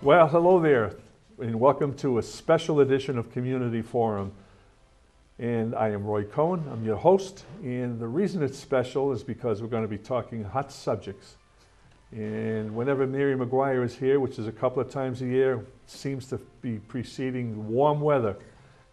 Well, hello there, and welcome to a special edition of Community Forum. And I am Roy Cohen, I'm your host, and the reason it's special is because we're going to be talking hot subjects. And whenever Mary Maguire is here, which is a couple of times a year, seems to be preceding warm weather.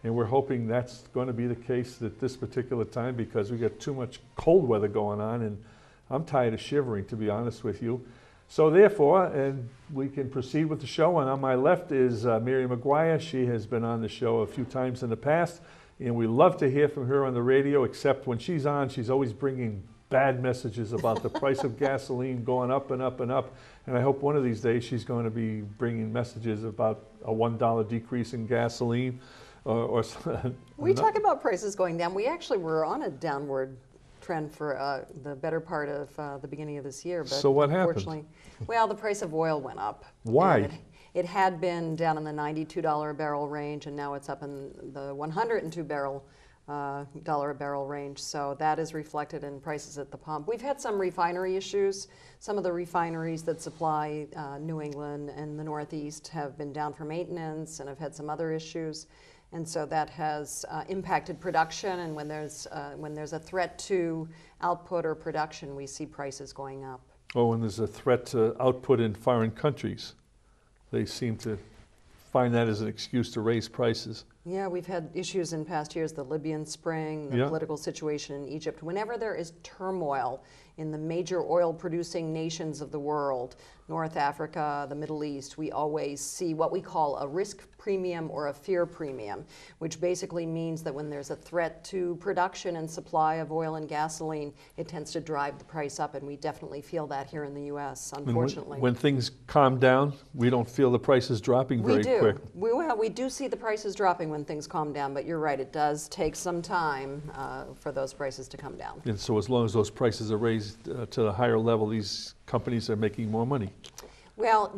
And we're hoping that's going to be the case at this particular time because we got too much cold weather going on, and I'm tired of shivering, to be honest with you. So therefore, and we can proceed with the show, and on my left is Mary Maguire. She has been on the show a few times in the past, and we love to hear from her on the radio, except when she's on, she's always bringing bad messages about the price of gasoline going up and up and up. And I hope one of these days she's going to be bringing messages about a $1 decrease in gasoline. We talk about prices going down. We actually were on a downward trend for the better part of the beginning of this year. But so what happened? Well, the price of oil went up. Why? It had been down in the $92 a barrel range, and now it's up in the $102 dollar a barrel range. So that is reflected in prices at the pump. We've had some refinery issues. Some of the refineries that supply New England and the Northeast have been down for maintenance and have had some other issues. And so that has impacted production, and when there's a threat to output or production, we see prices going up. Oh, and there's a threat to output in foreign countries. They seem to find that as an excuse to raise prices. Yeah, we've had issues in past years, the Libyan Spring, the political situation in Egypt. Whenever there is turmoil in the major oil-producing nations of the world, North Africa, the Middle East, we always see what we call a risk premium or a fear premium, which basically means that when there's a threat to production and supply of oil and gasoline, it tends to drive the price up, and we definitely feel that here in the U.S., unfortunately. When things calm down, we don't feel the prices dropping very quick. We do see the prices dropping when things calm down, but you're right, it does take some time for those prices to come down. And so as long as those prices are raised to the higher level, these companies are making more money. Well,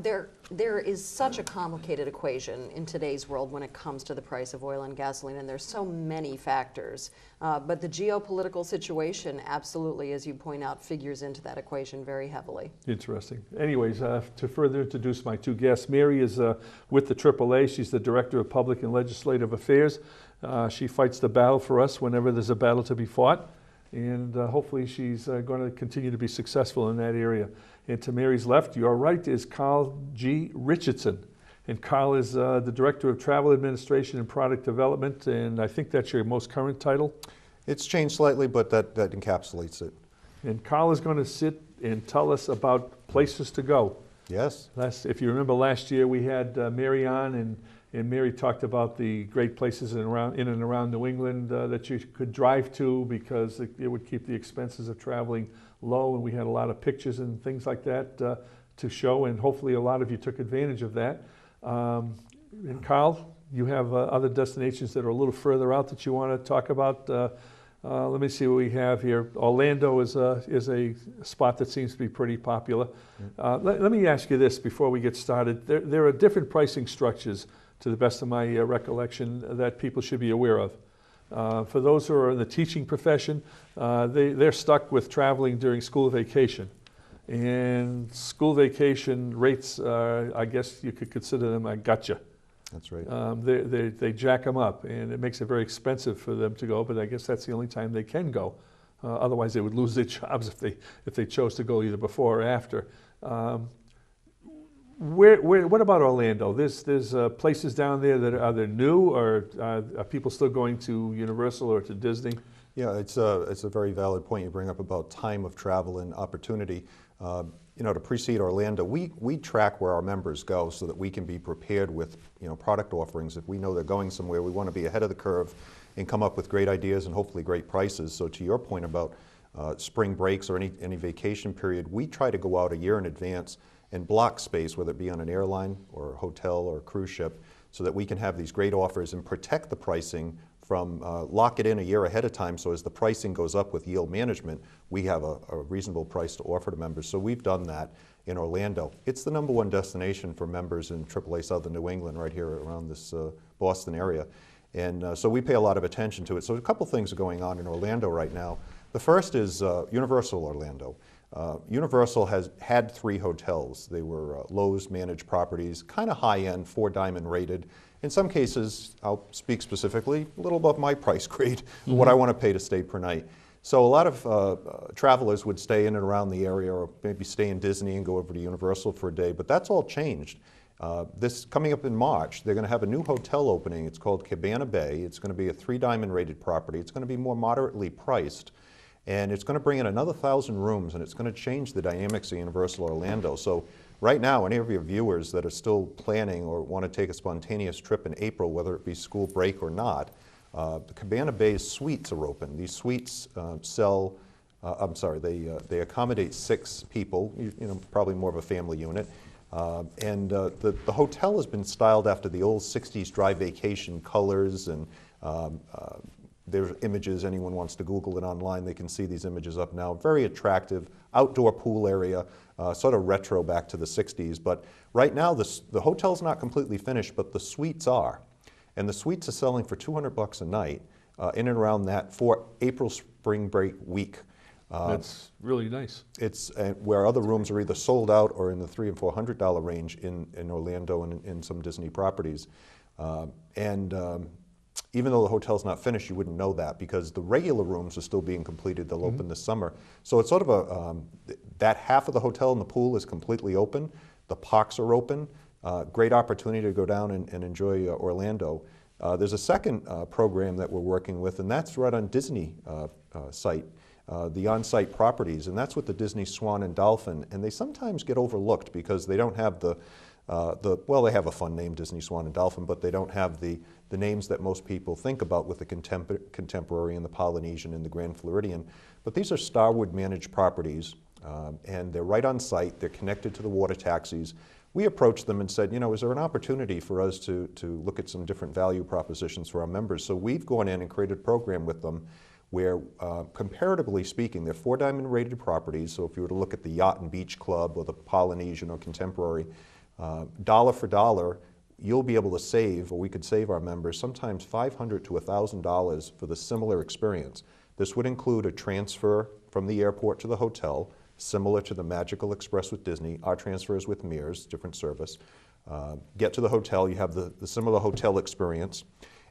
there is such a complicated equation in today's world when it comes to the price of oil and gasoline, and there's so many factors. But the geopolitical situation absolutely, as you point out, figures into that equation very heavily. Interesting. Anyways, to further introduce my two guests, Mary is with the AAA. She's the Director of Public and Legislative Affairs. She fights the battle for us whenever there's a battle to be fought. And hopefully she's going to continue to be successful in that area. And to Mary's left, your right, is Carl G. Richardson. And Carl is the Director of Travel Administration and Product Development, and I think that's your most current title? It's changed slightly, but that encapsulates it. And Carl is going to sit and tell us about places to go. Yes. If you remember last year, we had Mary on, and Mary talked about the great places in and around New England that you could drive to because it would keep the expenses of traveling low, and we had a lot of pictures and things like that to show, and hopefully a lot of you took advantage of that. And Carl, you have other destinations that are a little further out that you want to talk about. Let me see what we have here. Orlando is a spot that seems to be pretty popular. Let me ask you this before we get started. There are different pricing structures, to the best of my recollection, that people should be aware of. For those who are in the teaching profession, they're stuck with traveling during school vacation. And school vacation rates, I guess you could consider them a gotcha. That's right. They jack them up, and it makes it very expensive for them to go, but I guess that's the only time they can go. Otherwise, they would lose their jobs if they chose to go either before or after. What about Orlando? There's places down there that are they new, or are people still going to Universal or to Disney? Yeah, it's a very valid point you bring up about time of travel and opportunity. To precede Orlando, we track where our members go so that we can be prepared with, product offerings. If we know they're going somewhere, we want to be ahead of the curve and come up with great ideas and hopefully great prices. So to your point about spring breaks or any vacation period, we try to go out a year in advance and block space, whether it be on an airline or a hotel or a cruise ship, so that we can have these great offers and protect the pricing from lock it in a year ahead of time, so as the pricing goes up with yield management, we have a reasonable price to offer to members. So we've done that in Orlando. It's the #1 destination for members in AAA Southern New England, right here around this Boston area. And so we pay a lot of attention to it. So a couple things are going on in Orlando right now. The first is Universal Orlando. Universal has had 3 hotels. They were Lowe's managed properties, kind of high-end, 4-diamond rated. In some cases, I'll speak specifically, a little above my price grade, what I want to pay to stay per night. So a lot of travelers would stay in and around the area, or maybe stay in Disney and go over to Universal for a day, but that's all changed. This coming up in March, they're going to have a new hotel opening. It's called Cabana Bay. It's going to be a 3-diamond rated property. It's going to be more moderately priced. And it's going to bring in another 1,000 rooms, and it's going to change the dynamics of Universal Orlando. So right now, any of your viewers that are still planning or want to take a spontaneous trip in April, whether it be school break or not, the Cabana Bay suites are open. These suites they accommodate 6 people, probably more of a family unit. The hotel has been styled after the old 60s dry vacation colors, and there's images. Anyone wants to Google it online, they can see these images up now. Very attractive, outdoor pool area, sort of retro back to the 60s. But right now, the hotel's not completely finished, but the suites are. And the suites are selling for $200 a night in and around that for April spring break week. That's really nice. It's where other rooms are either sold out or in the $300 and $400 range in Orlando and in some Disney properties. Even though the hotel's not finished, you wouldn't know that because the regular rooms are still being completed. They'll open this summer. So it's sort of that half of the hotel and the pool is completely open. The parks are open. Great opportunity to go down and enjoy Orlando. There's a second program that we're working with, and that's right on Disney site, the on-site properties, and that's with the Disney Swan and Dolphin. And they sometimes get overlooked because they don't have well, they have a fun name, Disney Swan and Dolphin, but they don't have the names that most people think about with the Contemporary and the Polynesian and the Grand Floridian. But these are Starwood managed properties, and they're right on site. They're connected to the water taxis. We approached them and said, is there an opportunity for us to look at some different value propositions for our members? So we've gone in and created a program with them where, comparatively speaking, they're 4-diamond rated properties. So if you were to look at the Yacht and Beach Club or the Polynesian or Contemporary, dollar for dollar, you'll be able to save, or we could save our members, sometimes $500 to $1,000 for the similar experience. This would include a transfer from the airport to the hotel, similar to the Magical Express with Disney. Our transfer is with Mears, different service. Get to the hotel, you have the similar hotel experience.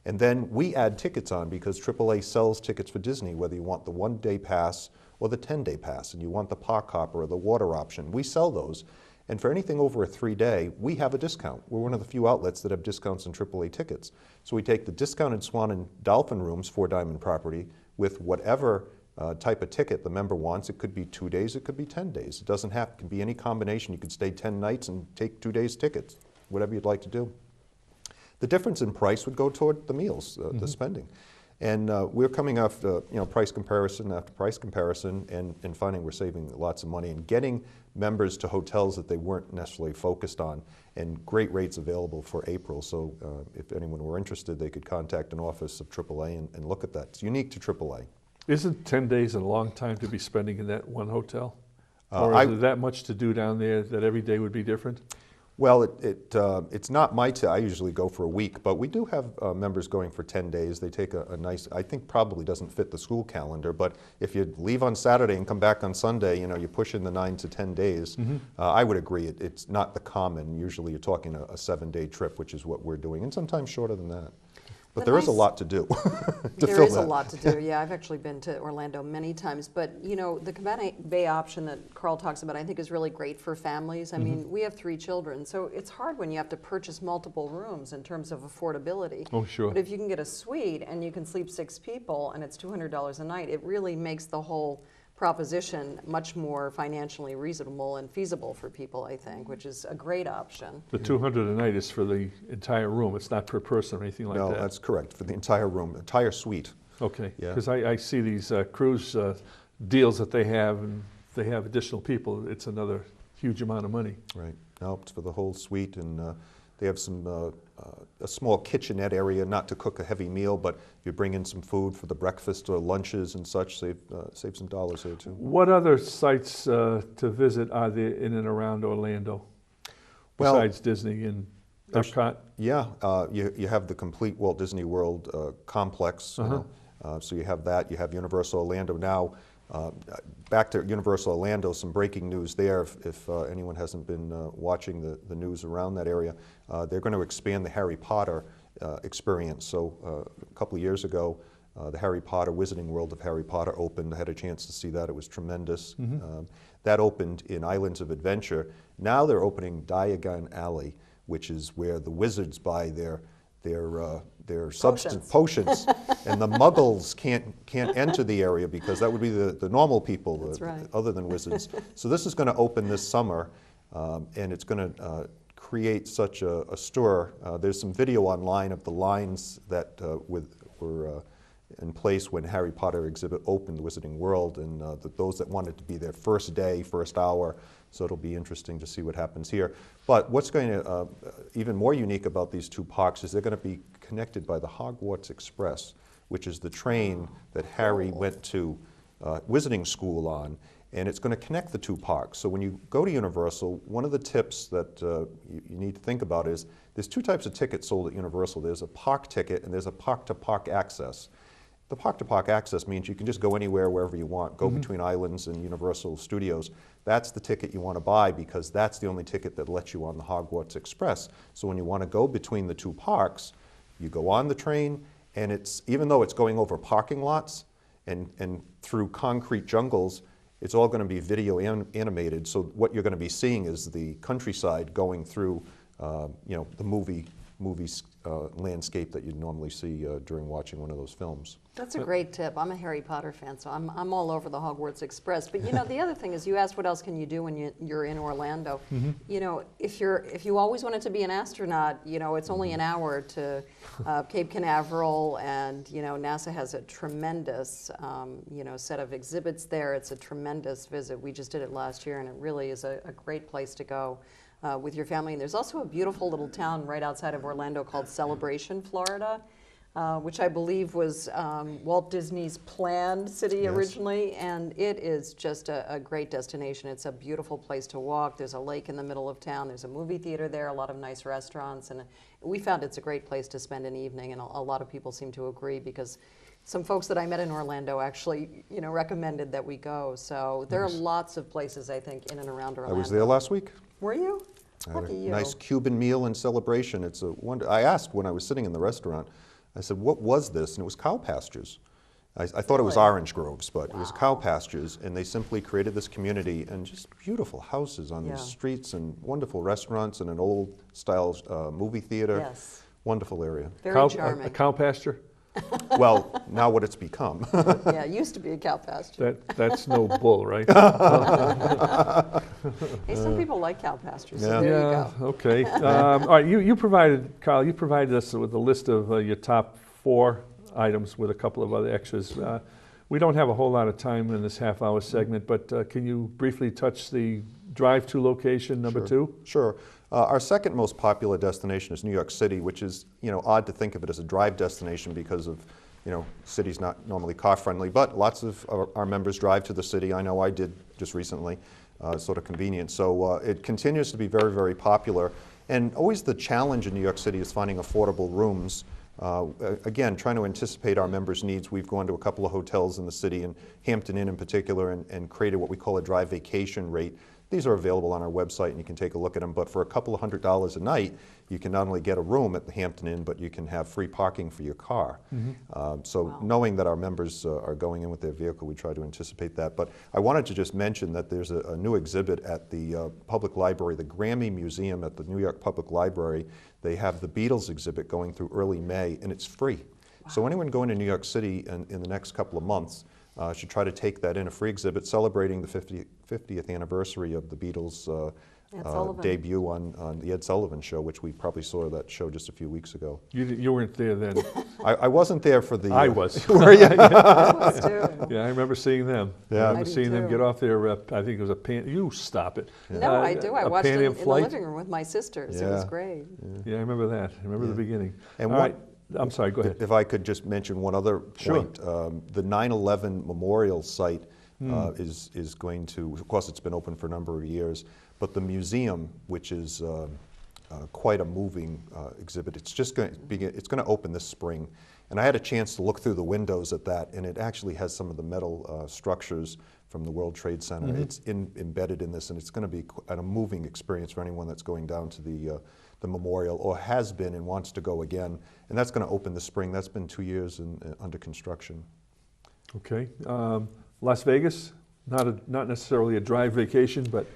And then we add tickets on because AAA sells tickets for Disney, whether you want the 1-day pass or the 10-day pass, and you want the park hopper or the water option. We sell those. And for anything over a 3-day, we have a discount. We're one of the few outlets that have discounts on AAA tickets. So we take the discounted Swan and Dolphin rooms, 4-diamond property, with whatever type of ticket the member wants. It could be 2 days, it could be 10 days. It doesn't have, it can be any combination. You could stay 10 nights and take 2 days tickets, whatever you'd like to do. The difference in price would go toward the meals, the spending. And we're coming after price comparison after price comparison and finding we're saving lots of money and getting members to hotels that they weren't necessarily focused on, and great rates available for April. So if anyone were interested, they could contact an office of AAA and look at that. It's unique to AAA. Isn't 10 days a long time to be spending in that one hotel? Or is there that much to do down there that every day would be different? Well, it's not I usually go for a week, but we do have members going for 10 days. They take a nice, I think probably doesn't fit the school calendar, but if you leave on Saturday and come back on Sunday, you push in the 9 to 10 days, I would agree. It's not the common. Usually you're talking a 7-day trip, which is what we're doing, and sometimes shorter than that. But there is a lot to do. There is a lot to do, yeah. I've actually been to Orlando many times. But, the Cabana Bay option that Carl talks about, I think is really great for families. I mean, we have 3 children, so it's hard when you have to purchase multiple rooms in terms of affordability. Oh, sure. But if you can get a suite and you can sleep 6 people and it's $200 a night, it really makes the whole proposition much more financially reasonable and feasible for people, I think, which is a great option. The 200 a night is for the entire room. It's not per person or anything like No, that. that's correct, for the entire room, entire suite. Okay, Yeah. because I see these cruise deals that they have, and they have additional people. It's another huge amount of money. Right. No, it's for the whole suite, and they have a small kitchenette area, not to cook a heavy meal, but you bring in some food for the breakfast or lunches and such, save some dollars there too. What other sites to visit are there in and around Orlando, Well, besides Disney and Epcot? Yeah, you have the complete Walt Disney World complex. You know, so you have that. You have Universal Orlando now. Back to Universal Orlando, some breaking news there. If anyone hasn't been watching the news around that area, they're going to expand the Harry Potter experience. So a couple of years ago, the Harry Potter Wizarding World of Harry Potter opened. I had a chance to see that. It was tremendous. That opened in Islands of Adventure. Now they're opening Diagon Alley, which is where the wizards buy their substance potions, and the Muggles can't enter the area because that would be the normal people, That's right. other than wizards. So this is going to open this summer, and it's going to create such a stir. There's some video online of the lines that were in place when Harry Potter exhibit opened, the Wizarding World, and those that wanted to be there first day, first hour. So it'll be interesting to see what happens here. But what's going to even more unique about these two parks is they're going to be connected by the Hogwarts Express, which is the train that Harry went to Wizarding School on, and it's going to connect the two parks. So when you go to Universal, one of the tips that you need to think about is there's two types of tickets sold at Universal. There's a park ticket and there's a park-to-park access. The park-to-park access means you can just go anywhere, wherever you want, go between islands and Universal Studios. That's the ticket you want to buy because that's the only ticket that lets you on the Hogwarts Express. So when you want to go between the two parks, you go on the train, and it's, even though it's going over parking lots and through concrete jungles, it's all going to be video animated. So what you're going to be seeing is the countryside going through, you know, the movie landscape that you'd normally see during watching one of those films. That's a great tip. I'm a Harry Potter fan, so I'm all over the Hogwarts Express. But you know, the other thing is, you asked what else can you do when you're in Orlando. You know, if you always wanted to be an astronaut, you know, it's only an hour to Cape Canaveral, and you know, NASA has a tremendous you know, set of exhibits there. It's a tremendous visit. We just did it last year, and it really is a great place to go with your family. And there's also a beautiful little town right outside of Orlando called Celebration, Florida, which I believe was Walt Disney's planned city originally, and it is just a great destination. It's a beautiful place to walk. There's a lake in the middle of town. There's a movie theater there, a lot of nice restaurants, and we found it's a great place to spend an evening, and a lot of people seem to agree because some folks that I met in Orlando actually, you know, recommended that we go. So there are lots of places, I think, in and around Orlando. I was there last week. Were you? I had Lucky a you. nice Cuban meal in Celebration. It's a wonder. I asked when I was sitting in the restaurant, I said, what was this? And it was cow pastures. I thought it was Really? orange groves, but it was cow pastures, and they simply created this community and just beautiful houses on these streets and wonderful restaurants and an old-style movie theater. Yes. Wonderful area. Very charming. A cow pasture? Well, now what it's become. Yeah, it used to be a cow pasture. That's no bull, right? Hey, some people like cow pastures, so Yeah. there you go. Okay. All right, you provided, Kyle, you provided us with a list of your top 4 items with a couple of other extras. We don't have a whole lot of time in this half-hour segment, but can you briefly touch the drive-to location number 2? Sure. Our second most popular destination is New York City, which is, you know, odd to think of it as a drive destination because of, you know, city's not normally car friendly, but lots of our members drive to the city. I know I did just recently, sort of convenient. So it continues to be very, very popular. And always the challenge in New York City is finding affordable rooms. Again, trying to anticipate our members' needs, we've gone to a couple of hotels in the city, and Hampton Inn in particular, and created what we call a drive vacation rate. These are available on our website, and you can take a look at them. But for a couple of $100s a night, you can not only get a room at the Hampton Inn, but you can have free parking for your car. So knowing that our members are going in with their vehicle, we try to anticipate that. But I wanted to just mention that there's a new exhibit at the Public Library, the Grammy Museum at the New York Public Library. They have the Beatles exhibit going through early May, and it's free. So anyone going to New York City in the next couple of months, should try to take that in, a free exhibit celebrating the 50th anniversary of the Beatles' debut on the Ed Sullivan Show, which we probably saw that show just a few weeks ago. You weren't there then. I wasn't there for the... I was. Were you? I was too. Yeah, I remember seeing them. Yeah. I I remember do seeing them too. get off their, I think it was a Pan... You stop it. No, I do. I a watched it Pan Am in the flight. living room with my sisters. It was Yeah. great. Yeah, I remember that. I remember the beginning. And All what- right. I'm sorry, go ahead. If I could just mention one other Sure. point. The 9/11 memorial site is going to, of course it's been open for a number of years, but the museum, which is quite a moving exhibit, it's going to open this spring. And I had a chance to look through the windows at that, and it actually has some of the metal structures from the World Trade Center. It's embedded in this, and it's going to be a moving experience for anyone that's going down to the memorial, or has been and wants to go again. And that's going to open this spring. That's been 2 years under construction. Okay. Las Vegas, not necessarily a drive vacation, but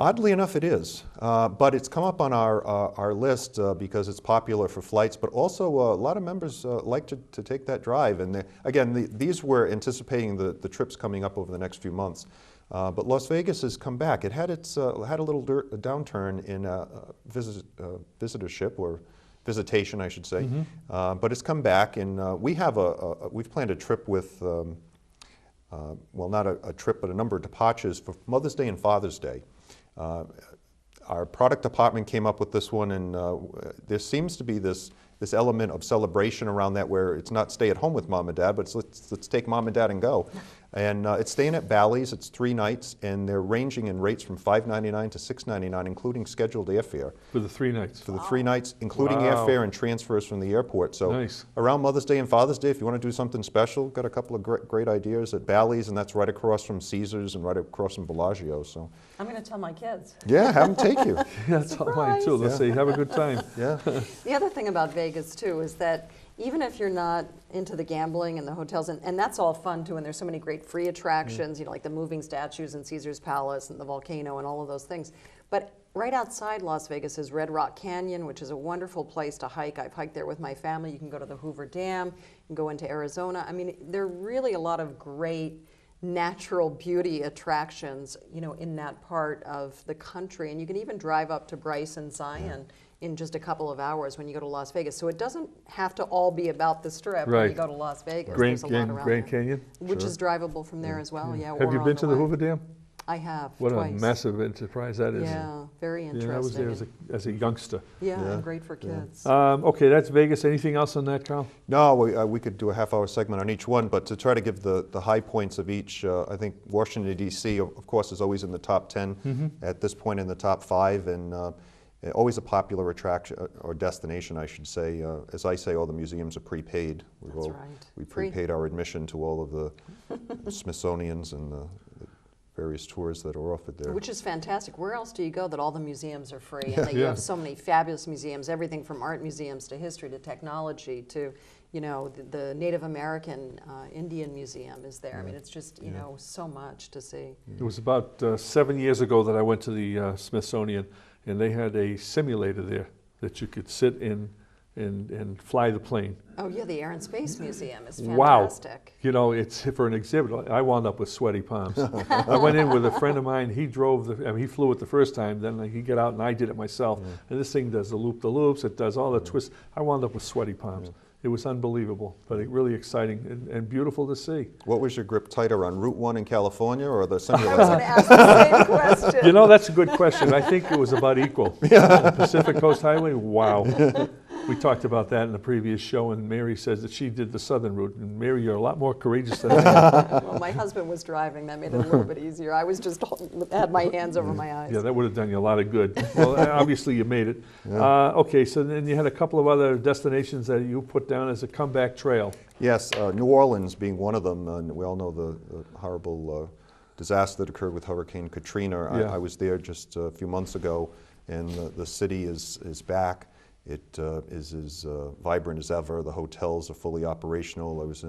Oddly enough, it is, but it's come up on our list because it's popular for flights, but also a lot of members like to take that drive. And again, these were anticipating the trips coming up over the next few months. But Las Vegas has come back. It had had a little downturn in visitorship, or visitation, I should say. But it's come back, and we've planned a trip with, well, not a trip, but a number of departures for Mother's Day and Father's Day. Our product department came up with this one, and there seems to be this element of celebration around that, where it's not stay at home with mom and dad, but it's let's take mom and dad and go. And it's staying at Bally's. It's 3 nights, and they're ranging in rates from $5.99 to $6.99, including scheduled airfare. for the 3 nights. For the 3 nights, including Wow. airfare and transfers from the airport. So Nice. around Mother's Day and Father's Day, if you want to do something special, got a couple of great ideas at Bally's, and that's right across from Caesars and right across from Bellagio. So I'm going to tell my kids. yeah, have them take you. That's all mine too. Let's say have a good time. Yeah. The other thing about Vegas too is that even if you're not into the gambling and the hotels, and that's all fun too, and there's so many great free attractions, you know, like the moving statues in Caesar's Palace and the volcano and all of those things. But right outside Las Vegas is Red Rock Canyon, which is a wonderful place to hike. I've hiked there with my family. You can go to the Hoover Dam, you can go into Arizona. I mean, there are really a lot of great natural beauty attractions, you know, in that part of the country. And you can even drive up to Bryce and Zion in just a couple of hours when you go to Las Vegas. So it doesn't have to all be about the Strip when you Right. go to Las Vegas. Grand, There's a lot around Grand there, Canyon. which is drivable from there as well. Yeah. Have or you on been to the way. Hoover Dam? I have. What twice. a massive enterprise that is. Yeah, very Yeah, interesting. I was there as a youngster. yeah, Yeah. and great for kids. Okay, that's Vegas. Anything else on that, Carl? No, we could do a half-hour segment on each one, but to try to give the high points of each, I think Washington, D.C., of course, is always in the top 10, at this point in the top 5, and always a popular attraction, or destination, I should say. As I say, all the museums are prepaid. That's right. We Free. prepaid our admission to all of the Smithsonians and the various tours that are offered there. Which is fantastic. Where else do you go that all the museums are free? And that you Yeah. have so many fabulous museums, everything from art museums to history to technology to, you know, the Native American Indian Museum is there. I mean, it's just, you know, so much to see. It was about 7 years ago that I went to the Smithsonian, and they had a simulator there that you could sit in and fly the plane. Oh, yeah, the Air and Space Museum is Wow. fantastic. You know, it's for an exhibit. I wound up with sweaty palms. I went in with a friend of mine. He drove he flew it the first time. Then he got out and I did it myself. And this thing does the loop-the-loops. It does all the twists. I wound up with sweaty palms. It was unbelievable, but really exciting and beautiful to see. What was your grip tighter on, Route 1 in California or the I was simulator? going to ask the same question. You know, that's a good question. I think it was about equal. Pacific Coast Highway, wow. We talked about that in the previous show, and Mary says that she did the southern route. And Mary, you're a lot more courageous than I am. Well, my husband was driving. That made it a little bit easier. I was just had my hands over my eyes. Yeah, that would have done you a lot of good. Well, obviously you made it. Okay, so then you had a couple of other destinations that you put down as a comeback trail. Yes, New Orleans being one of them, and we all know the horrible disaster that occurred with Hurricane Katrina. Yeah. I was there just a few months ago, and the city is back. It is as vibrant as ever. The hotels are fully operational. I was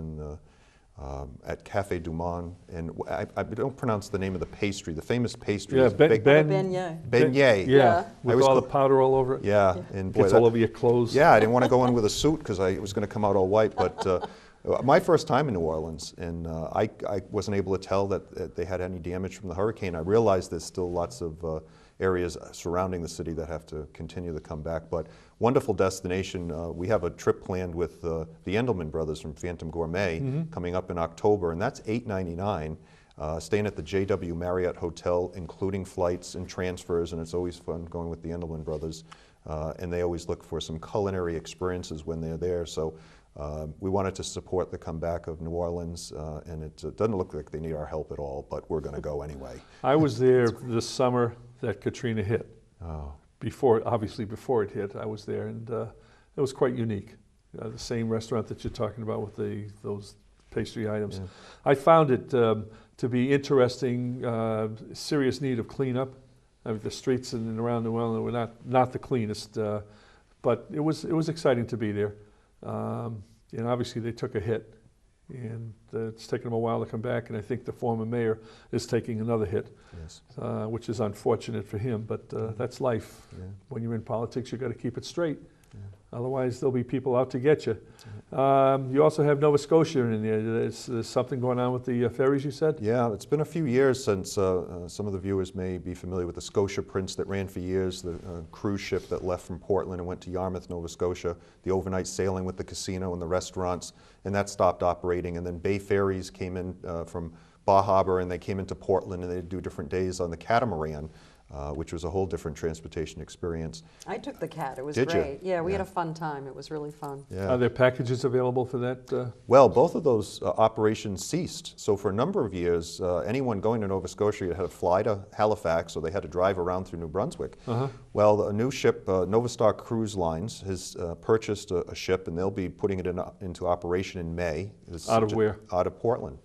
at Cafe Du Monde, and I don't pronounce the name of the pastry. The famous pastry Yeah, is big Beignet. beignet. Yeah, I with was all go- the powder all over it. Yeah, and boy, Gets that- all over your clothes. yeah, I didn't want to go in with a suit because it was going to come out all white, but My first time in New Orleans, and I wasn't able to tell that they had any damage from the hurricane. I realize there's still lots of areas surrounding the city that have to continue to come back, but wonderful destination. We have a trip planned with the Endelman brothers from Phantom Gourmet coming up in October, and that's $8.99. Staying at the JW Marriott Hotel, including flights and transfers, and it's always fun going with the Endelman brothers. And they always look for some culinary experiences when they're there. So we wanted to support the comeback of New Orleans, and it doesn't look like they need our help at all, but we're going to go anyway. I was there the summer that Katrina hit. Oh. Obviously before it hit, I was there, and it was quite unique. The same restaurant that you're talking about with those pastry items. Yeah. I found it to be interesting, serious need of cleanup. I mean, the streets in and around New Orleans were not the cleanest, but it was exciting to be there. And obviously they took a hit, and it's taken them a while to come back, and I think the former mayor is taking another hit, yes. Which is unfortunate for him, but that's life. Yeah. When you're in politics, you've got to keep it straight. Yeah. Otherwise, there'll be people out to get you. You also have Nova Scotia in there. There's something going on with the ferries, you said? Yeah, it's been a few years since some of the viewers may be familiar with the Scotia Prince that ran for years, the cruise ship that left from Portland and went to Yarmouth, Nova Scotia, the overnight sailing with the casino and the restaurants, and that stopped operating. And then Bay Ferries came in from Bar Harbor, and they came into Portland, and they do different days on the catamaran. Which was a whole different transportation experience. I took the cat. It was Did great. You? Yeah, we had a fun time. It was really fun. Yeah. Are there packages available for that? Well, both of those operations ceased. So for a number of years, anyone going to Nova Scotia had to fly to Halifax, so they had to drive around through New Brunswick. Well, a new ship, Nova Star Cruise Lines, has purchased a ship, and they'll be putting it into operation in May. Out of where? Out of Portland.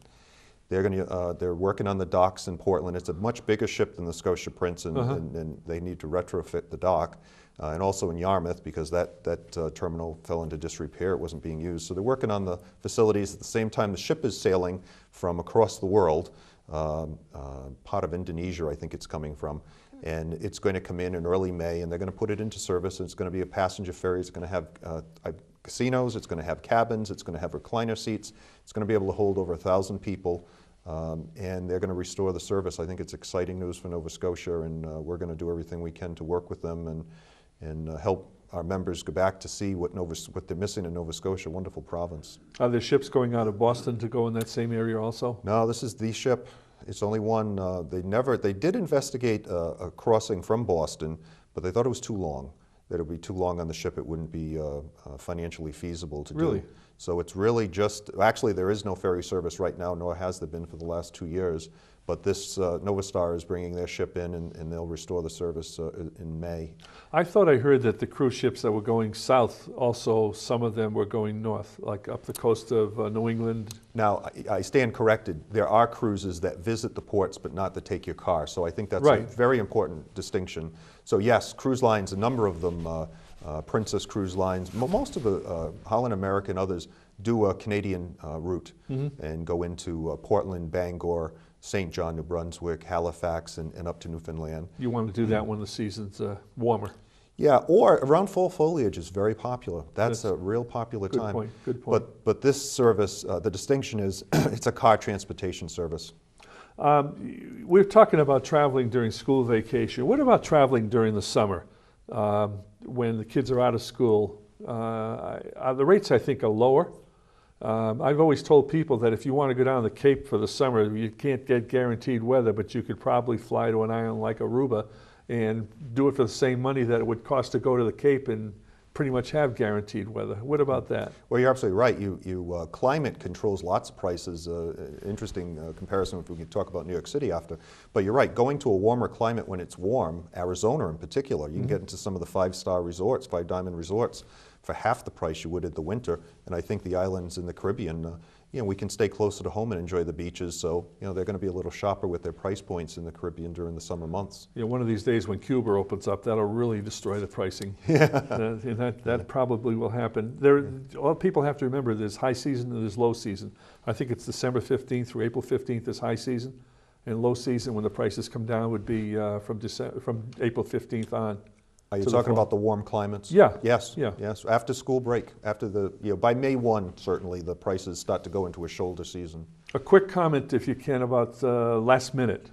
They're working on the docks in Portland. It's a much bigger ship than the Scotia Prince, and they need to retrofit the dock. And also in Yarmouth, because that terminal fell into disrepair. It wasn't being used. So they're working on the facilities. At the same time, the ship is sailing from across the world, part of Indonesia, I think it's coming from. And it's going to come in early May, and they're going to put it into service. And it's going to be a passenger ferry. It's going to have casinos, it's going to have cabins, it's going to have recliner seats, it's going to be able to hold over 1,000 people, and they're going to restore the service. I think it's exciting news for Nova Scotia, and we're going to do everything we can to work with them and help our members go back to see what they're missing in Nova Scotia, wonderful province. Are there ships going out of Boston to go in that same area also? No, this is the ship. It's only one. They did investigate a crossing from Boston, but they thought it was too long. That it would be too long on the ship, it wouldn't be financially feasible to do. So it's really just, actually there is no ferry service right now, nor has there been for the last 2 years, but this Nova Star is bringing their ship in, and they'll restore the service in May. I thought I heard that the cruise ships that were going south, also some of them were going north, like up the coast of New England. Now, I stand corrected. There are cruises that visit the ports, but not that take your car. So I think that's a very important distinction. So yes, cruise lines, a number of them, Princess Cruise Lines, most of the Holland America and others do a Canadian route and go into Portland, Bangor, St. John, New Brunswick, Halifax, and up to Newfoundland. You want to do that when the season's warmer. Yeah, or around fall foliage is very popular. That's a real popular time. Good point. But this service, the distinction is it's a car transportation service. We're talking about traveling during school vacation. What about traveling during the summer when the kids are out of school? The rates, I think, are lower. I've always told people that if you want to go down the Cape for the summer, you can't get guaranteed weather, but you could probably fly to an island like Aruba and do it for the same money that it would cost to go to the Cape and pretty much have guaranteed weather. What about that? Well, you're absolutely right. Climate controls lots of prices. Interesting comparison if we could talk about New York City after. But you're right, going to a warmer climate when it's warm, Arizona in particular, you can get into some of the five-star resorts, five-diamond resorts, for half the price you would in the winter. And I think the islands in the Caribbean, we can stay closer to home and enjoy the beaches. So, they're going to be a little sharper with their price points in the Caribbean during the summer months. Yeah, one of these days when Cuba opens up, that'll really destroy the pricing. Yeah. That probably will happen. All people have to remember, there's high season and there's low season. I think it's December 15th through April 15th is high season, and low season when the prices come down would be from April 15th on. Are you to the talking fall. about the warm climates? Yeah. Yes. Yeah. Yes. After school break, after by May 1, certainly the prices start to go into a shoulder season. A quick comment, if you can, about last minute.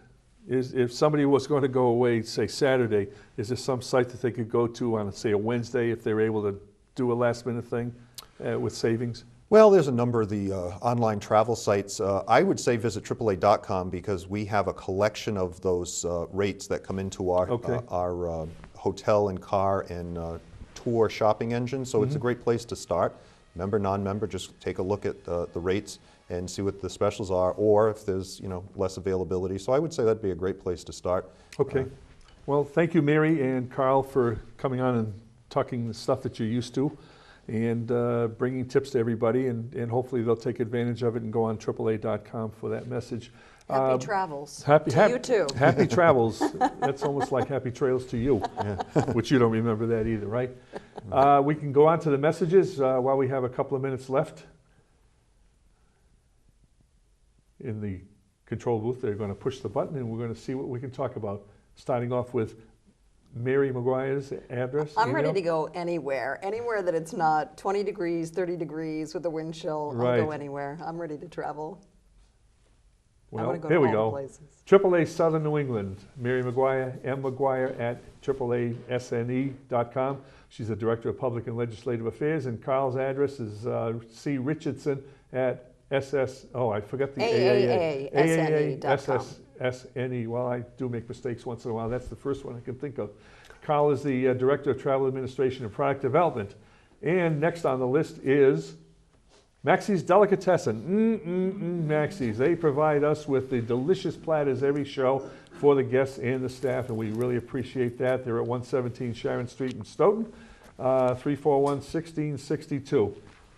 Is if somebody was going to go away, say Saturday, is there some site that they could go to on, say, a Wednesday if they're able to do a last minute thing with savings? Well, there's a number of the online travel sites. I would say visit AAA.com because we have a collection of those rates that come into our Okay. our hotel and car and tour shopping engine. So it's a great place to start. Member, non-member, just take a look at the rates and see what the specials are, or if there's less availability. So I would say that'd be a great place to start. Okay. Well, thank you, Mary and Carl, for coming on and talking the stuff that you're used to, and bringing tips to everybody, and hopefully they'll take advantage of it and go on AAA.com for that message. Happy travels. To you too. Happy travels. That's almost like happy trails to you, which you don't remember that either, right? We can go on to the messages while we have a couple of minutes left. In the control booth, they're going to push the button, and we're going to see what we can talk about. Starting off with Mary Maguire's address. I'm ready email. to go anywhere that it's not 20 degrees, 30 degrees with a wind chill. Right. I'll go anywhere. I'm ready to travel. I Well, want to go here to we all go. the places. AAA Southern New England, Mary Maguire, M. Maguire at AAASNE.com. She's the Director of Public and Legislative Affairs, and Carl's address is C. Richardson at SS, I forgot the AAA. AAASNE.com. SSNE. Well, I do make mistakes once in a while. That's the first one I can think of. Carl is the Director of Travel Administration and Product Development. And next on the list is Maxie's Delicatessen. Maxie's. They provide us with the delicious platters every show for the guests and the staff, and we really appreciate that. They're at 117 Sharon Street in Stoughton, 341-1662.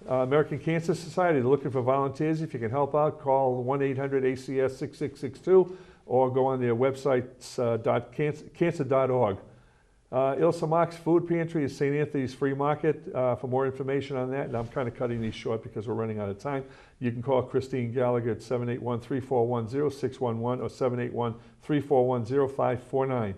American Cancer Society, they're looking for volunteers. If you can help out, call 1-800-ACS-6662 or go on their website, cancer.org. Ilsa Mock's Food Pantry is St. Anthony's Free Market. For more information on that, and I'm kind of cutting these short because we're running out of time, you can call Christine Gallagher at 781-341-0611 or 781-341-0549.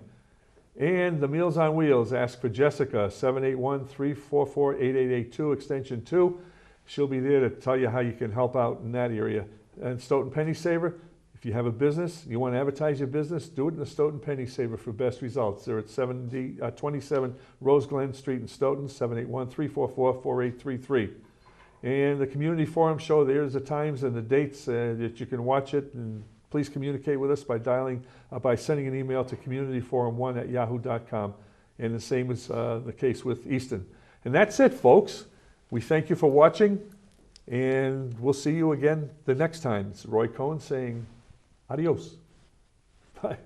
And the Meals on Wheels, ask for Jessica, 781-344-8882, extension 2. She'll be there to tell you how you can help out in that area. And Stoughton Penny Saver, if you have a business, you want to advertise your business, do it in the Stoughton Penny Saver for best results. They're at 27 Rose Glen Street in Stoughton, 781-344-4833. And the Community Forum show, there's the times and the dates that you can watch it. And please communicate with us by sending an email to communityforum1@yahoo.com. And the same is the case with Easton. And that's it, folks. We thank you for watching, and we'll see you again the next time. It's Roy Cohen saying adios. Bye.